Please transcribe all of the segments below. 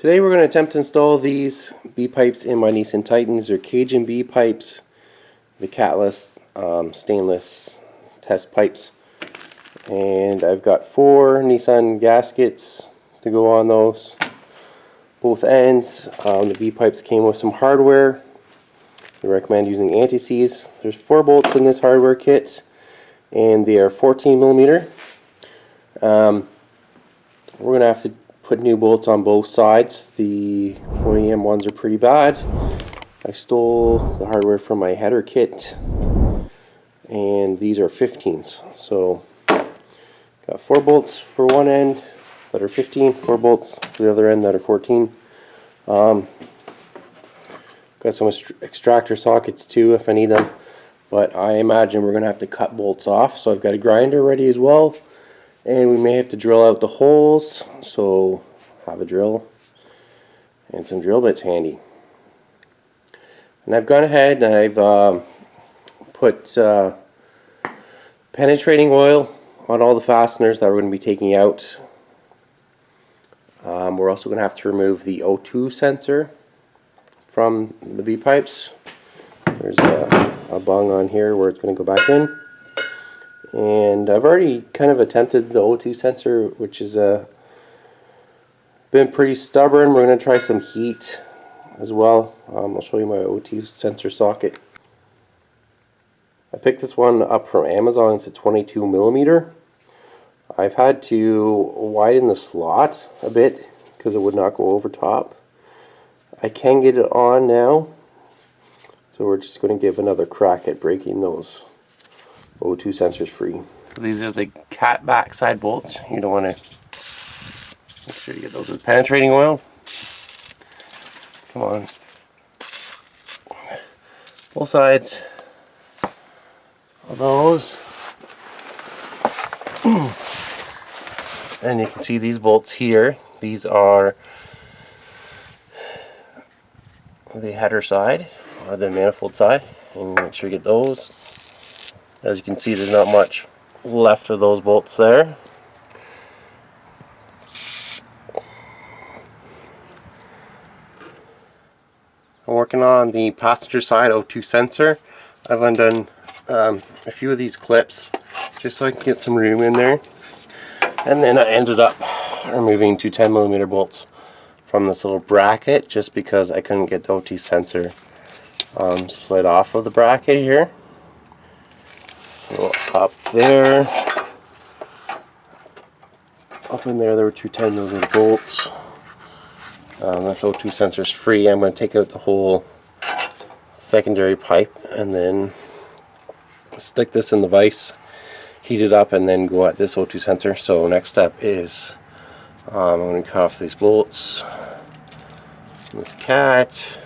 Today we're going to attempt to install these B pipes in my Nissan Titan. These are Cajun B pipes, the Catless stainless test pipes. And I've got 4 Nissan gaskets to go on those, both ends. The B pipes came with some hardware. I recommend using anti-seize. There's 4 bolts in this hardware kit, and they are 14mm. We're going to have to put new bolts on both sides. The OEM ones are pretty bad. I stole the hardware from my header kit, and these are 15s. So got 4 bolts for one end that are 15, 4 bolts for the other end that are 14. Got some extractor sockets too if I need them, but I imagine we're going to have to cut bolts off. So I've got a grinder ready as well, and we may have to drill out the holes, so have a drill and some drill bits handy. And I've gone ahead and I've put penetrating oil on all the fasteners that we're going to be taking out. We're also going to have to remove the O2 sensor from the B pipes. There's a bung on here where it's going to go back in. And I've already kind of attempted the O2 sensor, which has been pretty stubborn. We're going to try some heat as well. I'll show you my O2 sensor socket. I picked this one up from Amazon. It's a 22mm. I've had to widen the slot a bit because it would not go over top. I can get it on now, so we're just going to give another crack at breaking those O2 sensors free. So these are the cat backside bolts. You don't want to, make sure you get those with penetrating oil. Come on. Both sides of those. And you can see these bolts here. These are the header side, or the manifold side. And make sure you get those. As you can see, there's not much left of those bolts there. I'm working on the passenger side O2 sensor. I've undone a few of these clips just so I can get some room in there. And then I ended up removing 2 10mm bolts from this little bracket just because I couldn't get the O2 sensor slid off of the bracket here. So up there, up in there were 2 10mm bolts. This O2 sensor is free. I'm going to take out the whole secondary pipe and then stick this in the vise, heat it up, and then go at this O2 sensor. So next step is I'm going to cut off these bolts, this cat,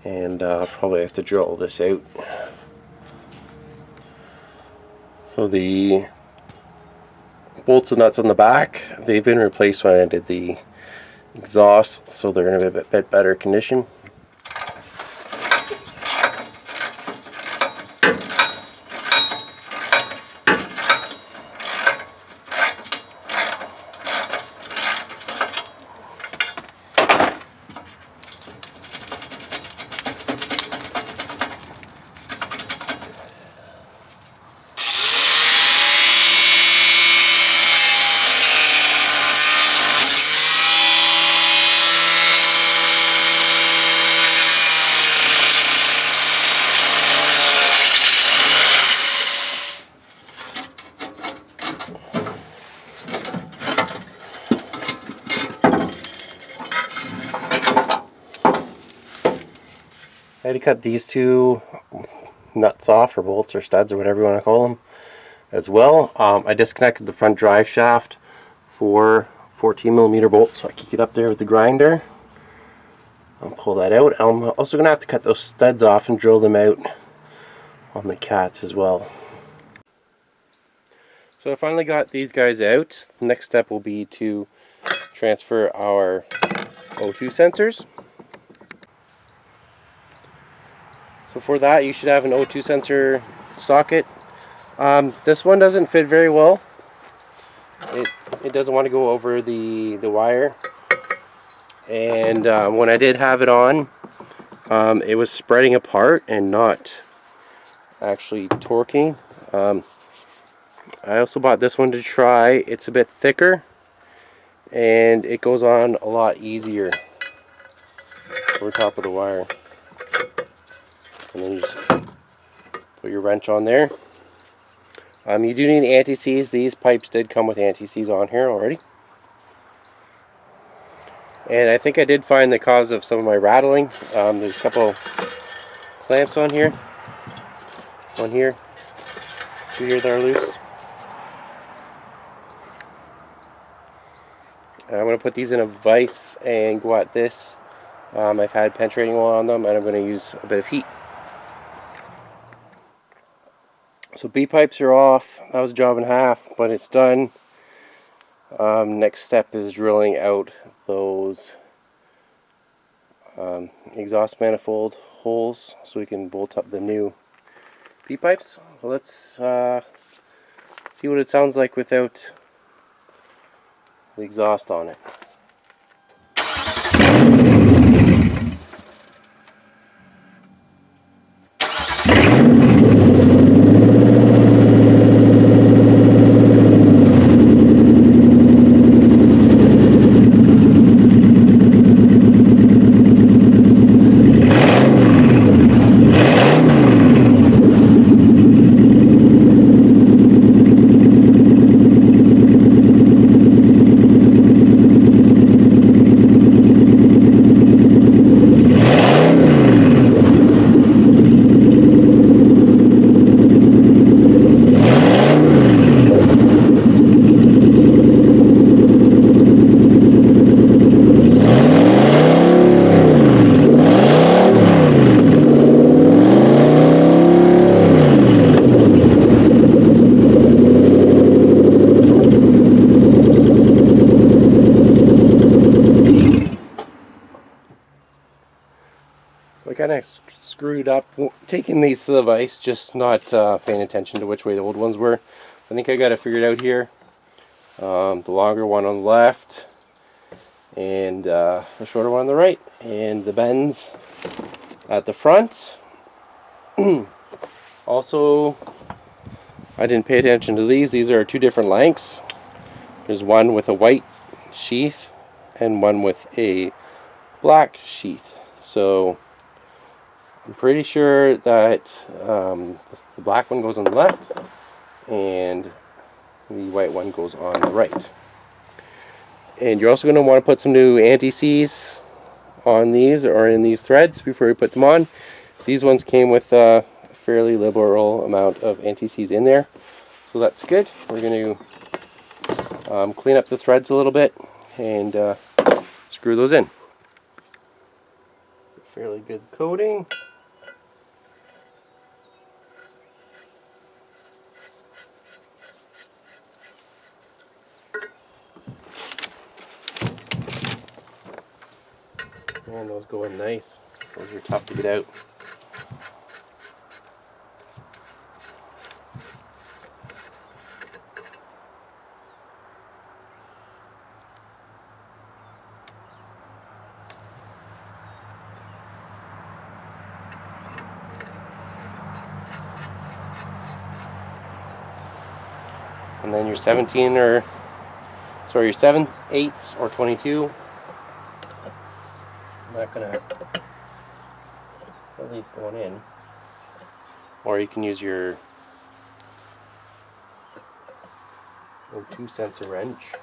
and probably have to drill this out. So the bolts and nuts on the back, they've been replaced when I did the exhaust, so they're in a bit better condition. I had to cut these 2 nuts off, or bolts, or studs, or whatever you want to call them, as well. I disconnected the front drive shaft for 14mm bolts so I can get up there with the grinder. I'll pull that out. I'm also going to have to cut those studs off and drill them out on the cats as well. So I finally got these guys out. The next step will be to transfer our O2 sensors. So for that, you should have an O2 sensor socket. This one doesn't fit very well. It doesn't want to go over the wire. and when I did have it on, it was spreading apart and not actually torquing. I also bought this one to try. It's a bit thicker and it goes on a lot easier over top of the wire. And then you just put your wrench on there. You do need anti-seize. These pipes did come with anti-seize on here already. And I think I did find the cause of some of my rattling. There's a couple clamps on here. One here. Two here that are loose. And I'm going to put these in a vise and go at this. I've had penetrating oil on them and I'm going to use a bit of heat. So B-pipes are off. That was a job and a half, but it's done. Next step is drilling out those exhaust manifold holes so we can bolt up the new B-pipes. So let's see what it sounds like without the exhaust on it. I kind of screwed up taking these to the vise, just not paying attention to which way the old ones were. I think I got it figured out here. The longer one on the left and the shorter one on the right, and the bends at the front. Also, I didn't pay attention to these. These are two different lengths. There's one with a white sheath and one with a black sheath. So I'm pretty sure that the black one goes on the left and the white one goes on the right. And you're also going to want to put some new anti-seize on these or in these threads before you put them on. These ones came with a fairly liberal amount of anti-seize in there, so that's good. We're going to clean up the threads a little bit and screw those in. It's a fairly good coating. Man, those go in nice. Those are tough to get out. And then your 17 or, sorry, your 7/8 or 22. I'm not gonna put these going in, or you can use your 2 sensor wrench.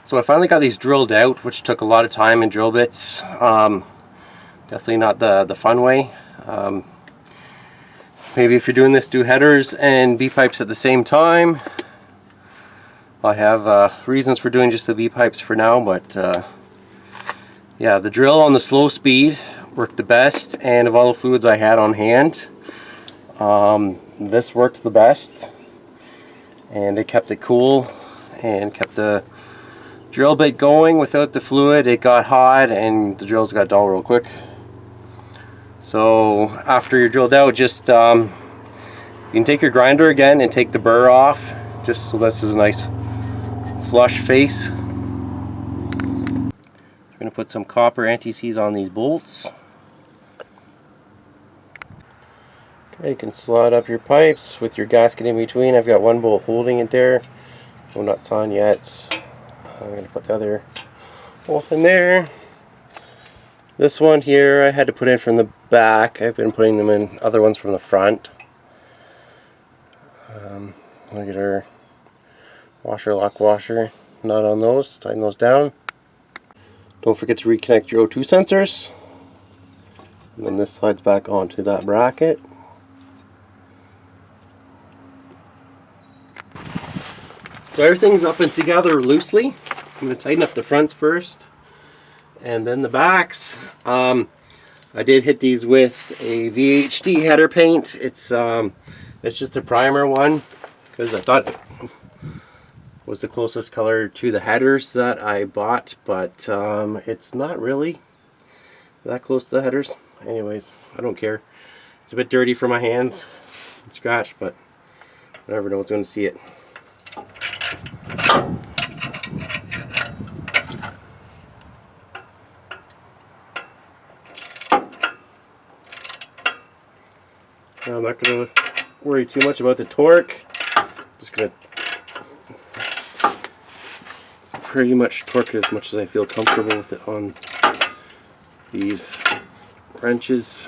So I finally got these drilled out, which took a lot of time and drill bits. Definitely not the fun way. Maybe if you're doing this, do headers and B-pipes at the same time. I have reasons for doing just the B-pipes for now, but yeah, the drill on the slow speed worked the best, and of all the fluids I had on hand, This worked the best, and it kept it cool and kept the drill bit going without the fluid. It got hot and the drills got dull real quick. So after you're drilled out, just you can take your grinder again and take the burr off, just so this is a nice flush face. I'm going to put some copper anti-seize on these bolts. Okay, you can slide up your pipes with your gasket in between. I've got one bolt holding it there. No nuts on yet. I'm going to put the other bolt in there. This one here I had to put in from the back. I've been putting them in other ones from the front. Look at our washer, lock washer. Nut on those. Tighten those down. Don't forget to reconnect your O2 sensors. And then this slides back onto that bracket. So everything's up and together loosely. I'm going to tighten up the fronts first, and then the backs. I did hit these with a VHD header paint. It's just a primer one because I thought it was the closest color to the headers that I bought, but it's not really that close to the headers. Anyways, I don't care. It's a bit dirty for my hands and scratched, but whatever, no one's going to see it. Now I'm not going to worry too much about the torque. Just going to pretty much torque it as much as I feel comfortable with it on these wrenches.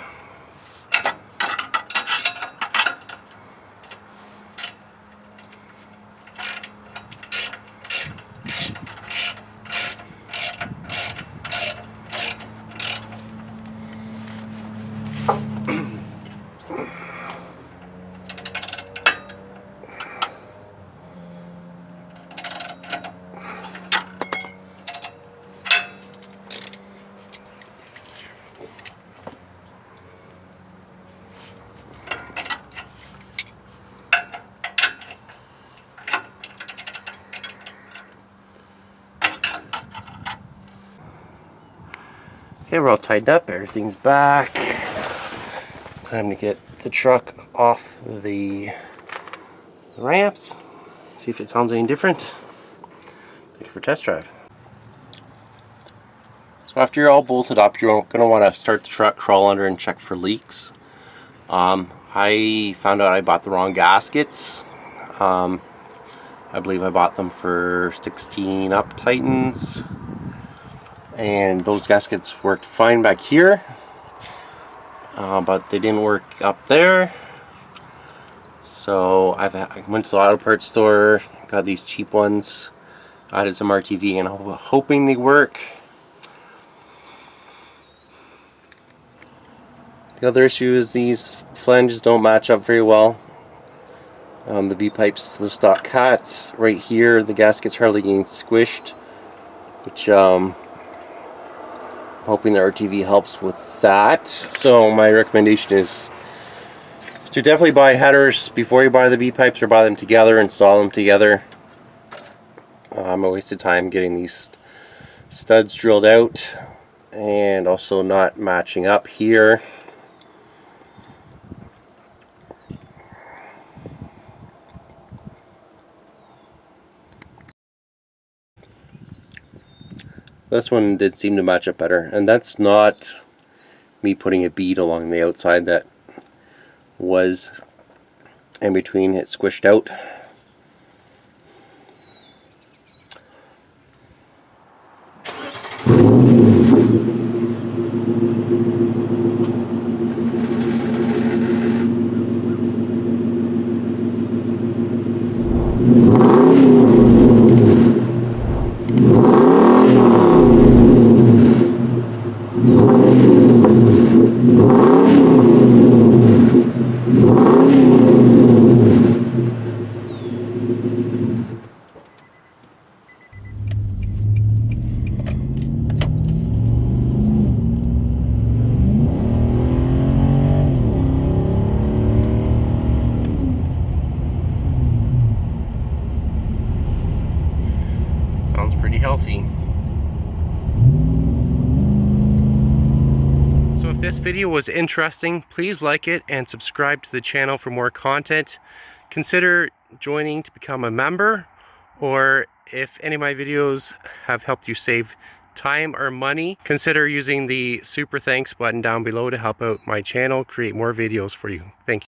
Okay, we're all tightened up, everything's back. Time to get the truck off the ramps, see if it sounds any different. Take it for a test drive. So after you're all bolted up, you're going to want to start the truck, crawl under and check for leaks. I found out I bought the wrong gaskets. I believe I bought them for 16 up Titans. And those gaskets worked fine back here, but they didn't work up there. So I went to the auto parts store, got these cheap ones, added some RTV, and I'm hoping they work. The other issue is these flanges don't match up very well. The V pipes to the stock cats right here, the gasket's hardly getting squished, which hoping the RTV helps with that. So my recommendation is to definitely buy headers before you buy the B-pipes, or buy them together, install them together. I'm a waste of time getting these studs drilled out and also not matching up here. This one did seem to match up better, and that's not me putting a bead along the outside that was in between it squished out. pretty healthy. So if this video was interesting, please like it and subscribe to the channel for more content. Consider joining to become a member, or if any of my videos have helped you save time or money, consider using the super thanks button down below to help out my channel create more videos for you. Thank you.